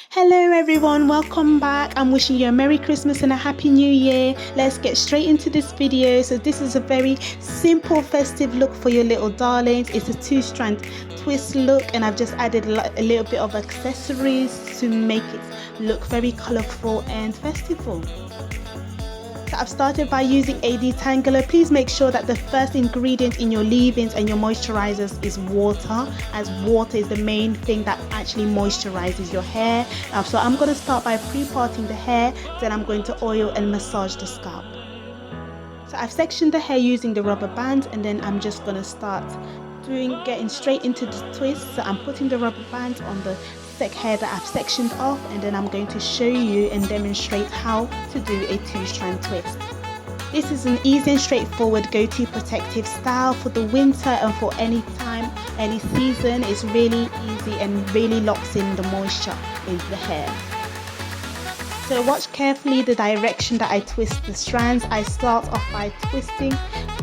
Hello everyone, welcome back. I'm wishing you a Merry Christmas and a Happy New Year. Let's get straight into this video. So this is a very simple festive look for your little darlings. It's a 2-strand twist look and I've just added a little bit of accessories to make it look very colourful and festival. So I've started by using a detangler. Please make sure that the first ingredient in your leave-ins and your moisturizers is water, as water is the main thing that actually moisturizes your hair. So I'm going to start by pre-parting the hair, then I'm going to oil and massage the scalp. So I've sectioned the hair using the rubber band and then I'm just going to start getting straight into the twist. So I'm putting the rubber band on the hair that I've sectioned off, and then I'm going to show you and demonstrate how to do a 2-strand twist. This is an easy and straightforward go-to protective style for the winter and for any time, any season. It's really easy and really locks in the moisture in the hair. So watch carefully the direction that I twist the strands. I start off by twisting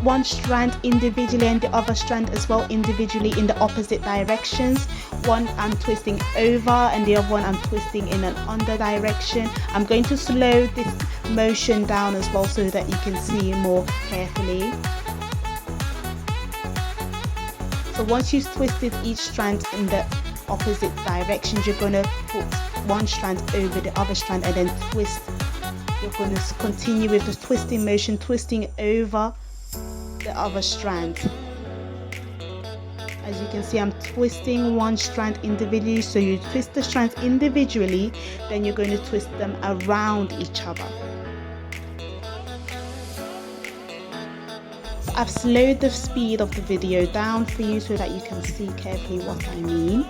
one strand individually and the other strand as well individually in the opposite directions. One I'm twisting over and the other one I'm twisting in an under direction. I'm going to slow this motion down as well so that you can see more carefully. So once you've twisted each strand in the opposite directions, you're going to put one strand over the other strand and then twist. You're going to continue with the twisting motion, twisting over the other strand. As you can see, I'm twisting one strand individually. So you twist the strands individually, then you're going to twist them around each other. So I've slowed the speed of the video down for you so that you can see carefully what I mean.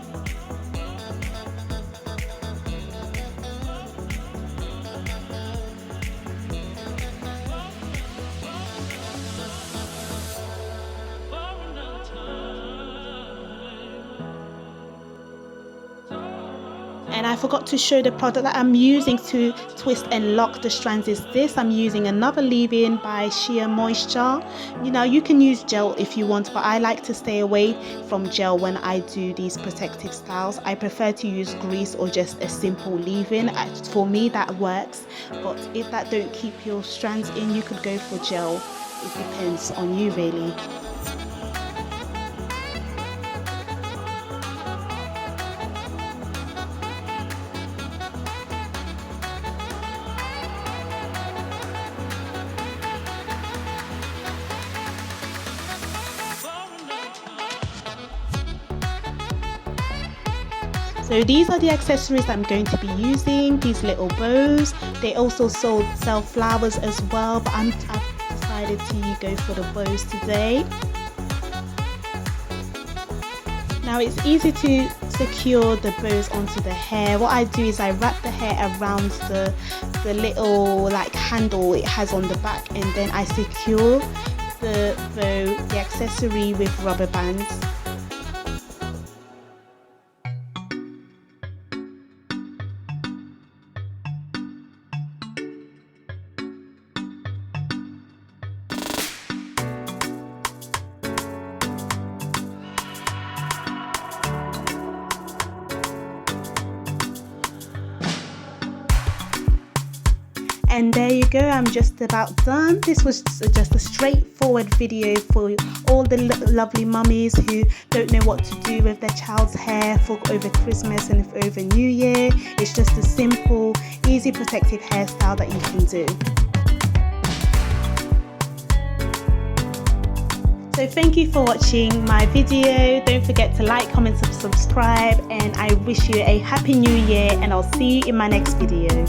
And I forgot to show the product that I'm using to twist and lock the strands is this. I'm using another leave-in by Sheer Moisture. You can use gel if you want, but I like to stay away from gel when I do these protective styles. I prefer to use grease or just a simple leave-in. For me that works, but if that don't keep your strands in, you could go for gel. It depends on you really. So these are the accessories I'm going to be using, these little bows. They also sell flowers as well, but I've decided to go for the bows today. Now it's easy to secure the bows onto the hair. What I do is I wrap the hair around the little handle it has on the back, and then I secure the bow, the accessory, with rubber bands. And there you go, I'm just about done. This was just a straightforward video for all the lovely mummies who don't know what to do with their child's hair for over Christmas and over New Year. It's just a simple, easy protective hairstyle that you can do. So thank you for watching my video. Don't forget to like, comment, subscribe, and I wish you a Happy New Year, and I'll see you in my next video.